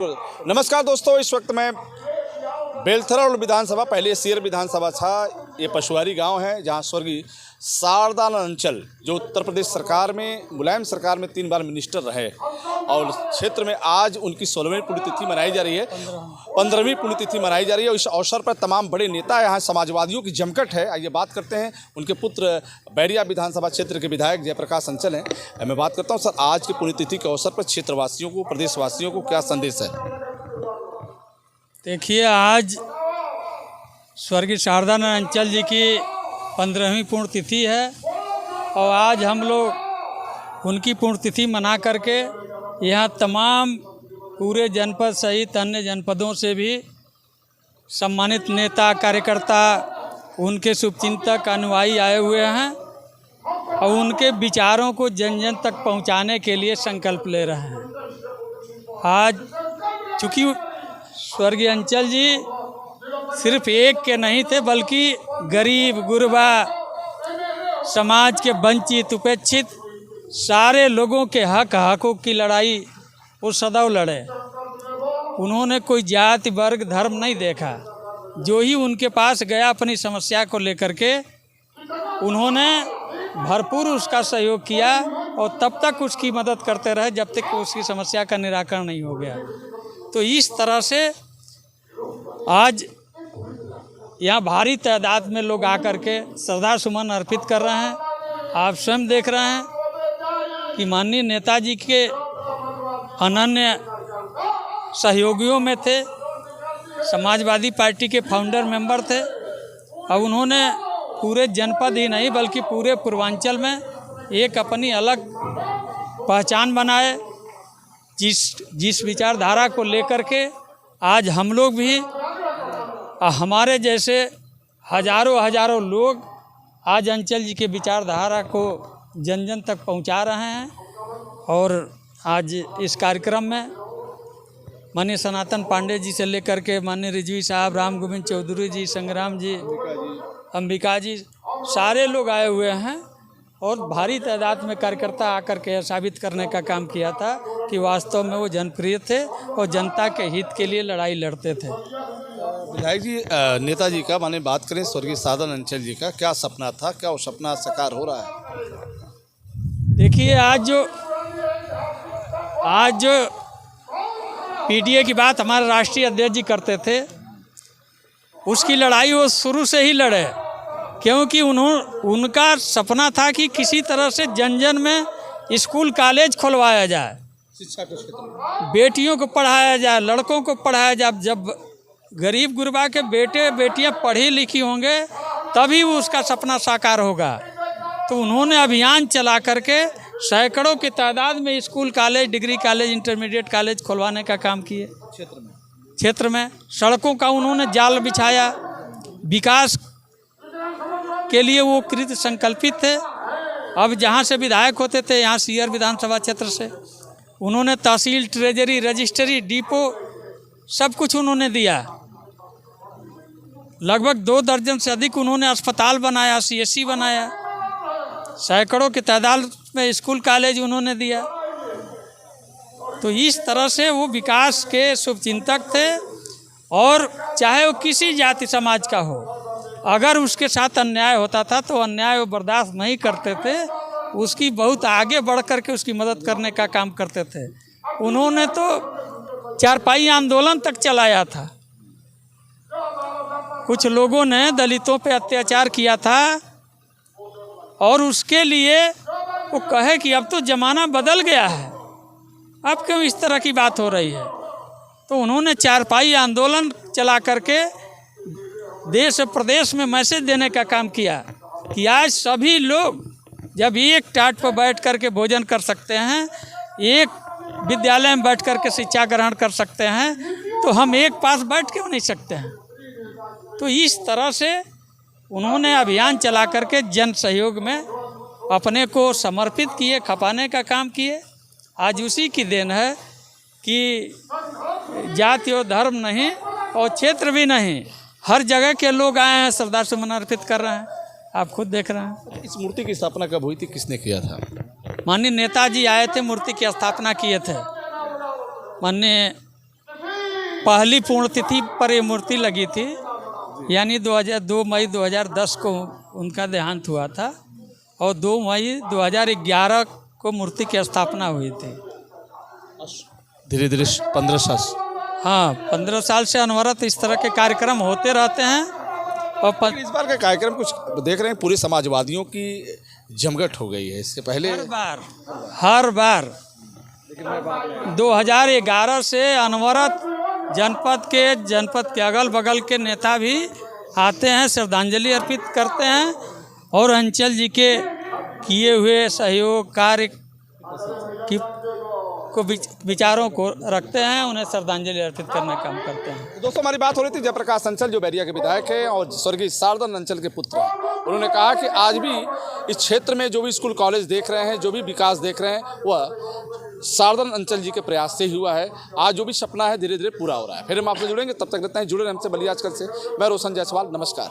नमस्कार दोस्तों, इस वक्त मैं बेलथरा विधानसभा, पहले सीर विधानसभा था, ये पशुआरी गांव है जहां स्वर्गीय शारदानंद अंचल जो उत्तर प्रदेश सरकार में, मुलायम सरकार में 3 बार मिनिस्टर रहे और क्षेत्र में आज उनकी 16वीं पुण्यतिथि मनाई जा रही है, 15वीं पुण्यतिथि मनाई जा रही है। और इस अवसर पर तमाम बड़े नेता यहाँ समाजवादियों की जमघट है। आइए बात करते हैं, उनके पुत्र बैरिया विधानसभा क्षेत्र के विधायक जयप्रकाश अंचल हैं। मैं बात करता हूँ सर, आज की पुण्यतिथि के अवसर पर क्षेत्रवासियों को, प्रदेशवासियों को क्या संदेश है? देखिए, आज स्वर्गीय शारदानंद अंचल जी की 15वीं पुण्यतिथि है और आज हम लोग उनकी पुण्यतिथि मना करके यहाँ तमाम पूरे जनपद सहित अन्य जनपदों से भी सम्मानित नेता, कार्यकर्ता, उनके शुभचिंतक, अनुयायी आए हुए हैं और उनके विचारों को जन जन तक पहुँचाने के लिए संकल्प ले रहे हैं। आज चूँकि स्वर्गीय अंचल जी सिर्फ एक के नहीं थे, बल्कि गरीब, गुरबा, समाज के वंचित, उपेक्षित सारे लोगों के हकों की लड़ाई वो सदैव लड़े। उन्होंने कोई जाति, वर्ग, धर्म नहीं देखा। जो ही उनके पास गया अपनी समस्या को लेकर के, उन्होंने भरपूर उसका सहयोग किया और तब तक उसकी मदद करते रहे जब तक उसकी समस्या का निराकरण नहीं हो गया। तो इस तरह से आज यहाँ भारी तादाद में लोग आकर के श्रद्धा सुमन अर्पित कर रहे हैं। आप स्वयं देख रहे हैं कि माननीय नेताजी के अनन्य सहयोगियों में थे, समाजवादी पार्टी के फाउंडर मेंबर थे और उन्होंने पूरे जनपद ही नहीं बल्कि पूरे पूर्वांचल में एक अपनी अलग पहचान बनाए। जिस विचारधारा को लेकर के आज हम लोग भी, हमारे जैसे हजारों लोग आज अंचल जी के विचारधारा को जन जन तक पहुंचा रहे हैं। और आज इस कार्यक्रम में माननीय सनातन पांडे जी से लेकर के माननीय रिजवी साहब, राम गोविंद चौधरी जी, संग्राम जी, अंबिका जी, सारे लोग आए हुए हैं और भारी तादाद में कार्यकर्ता आकर के साबित करने का काम किया था कि वास्तव में वो जनप्रिय थे और जनता के हित के लिए लड़ाई लड़ते थे। विधायक जी, नेताजी का माने बात करें, स्वर्गीय शारदानंद अंचल जी का क्या सपना था, क्या वो सपना साकार हो रहा है? देखिए, आज जो पीडीए की बात हमारे राष्ट्रीय अध्यक्ष जी करते थे, उसकी लड़ाई वो शुरू से ही लड़े, क्योंकि उनका सपना था कि किसी तरह से जन जन में स्कूल कॉलेज खुलवाया जाए, शिक्षा के क्षेत्र में बेटियों को पढ़ाया जाए, लड़कों को पढ़ाया जाए। जब गरीब गुरबा के बेटे बेटियां पढ़ी लिखी होंगे तभी उसका सपना साकार होगा। तो उन्होंने अभियान चला करके सैकड़ों की तादाद में school, college, degree college, intermediate college खुलवाने का काम किए। क्षेत्र में सड़कों का उन्होंने जाल बिछाया। विकास के लिए वो कृत संकल्पित थे। अब जहाँ से विधायक होते थे, यहाँ सीर विधानसभा क्षेत्र से, उन्होंने तहसील, ट्रेजरी, रजिस्ट्री, डिपो सब कुछ उन्होंने दिया। लगभग 2 दर्जन से अधिक उन्होंने अस्पताल बनाया, CSC बनाया, सैकड़ों की तादाद में स्कूल कॉलेज उन्होंने दिया। तो इस तरह से वो विकास के शुभचिंतक थे और चाहे वो किसी जाति समाज का हो, अगर उसके साथ अन्याय होता था तो अन्याय वो बर्दाश्त नहीं करते थे, उसकी बहुत आगे बढ़ कर के उसकी मदद करने का काम करते थे। उन्होंने तो चारपाई आंदोलन तक चलाया था। कुछ लोगों ने दलितों पे अत्याचार किया था और उसके लिए वो कहे कि अब तो ज़माना बदल गया है, अब क्यों इस तरह की बात हो रही है। तो उन्होंने चारपाई आंदोलन चला करके देश प्रदेश में मैसेज देने का काम किया कि आज सभी लोग जब एक टाट पर बैठ कर के भोजन कर सकते हैं, एक विद्यालय में बैठ कर के शिक्षा ग्रहण कर सकते हैं, तो हम एक पास बैठ क्यों नहीं सकते हैं। तो इस तरह से उन्होंने अभियान चला करके जन सहयोग में अपने को समर्पित किए, खपाने का काम किए। आज उसी की देन है कि जाति और धर्म नहीं और क्षेत्र भी नहीं, हर जगह के लोग आए हैं, श्रद्धा सुमन अर्पित कर रहे हैं। आप खुद देख रहे हैं। इस मूर्ति की स्थापना कब हुई थी, किसने किया था? माननीय नेताजी आए थे, मूर्ति की स्थापना किए थे। माननीय पहली पुण्यतिथि पर ये मूर्ति लगी थी, यानी 2 मई 2010 को उनका देहांत हुआ था और 2 मई 2011 को मूर्ति की स्थापना हुई थी। धीरे धीरे 15 साल। हाँ, 15 साल से अनवरत इस तरह के कार्यक्रम होते रहते हैं। और इस बार का कार्यक्रम कुछ देख रहे हैं, पूरे समाजवादियों की जमघट हो गई है। इसके पहले हर बार 2011 से अनवरत जनपद के अगल बगल के नेता भी आते हैं, श्रद्धांजलि अर्पित करते हैं और अंचल जी के किए हुए सहयोग कार्य को विचारों को रखते हैं, उन्हें श्रद्धांजलि अर्पित करने का काम करते हैं। दोस्तों, हमारी बात हो रही थी जयप्रकाश अंचल, जो बैरिया के विधायक हैं और स्वर्गीय शारदानंद अंचल के पुत्र हैं। उन्होंने कहा कि आज भी इस क्षेत्र में जो भी स्कूल कॉलेज देख रहे हैं, जो भी विकास देख रहे हैं, वह शारदानंद अंचल जी के प्रयास से ही हुआ है। आज जो भी सपना है धीरे धीरे पूरा हो रहा है। फिर हम आपसे जुड़ेंगे, तब तक रहते हैं जुड़े हमसे बलिया आजकल से। मैं रोशन जायसवाल, नमस्कार।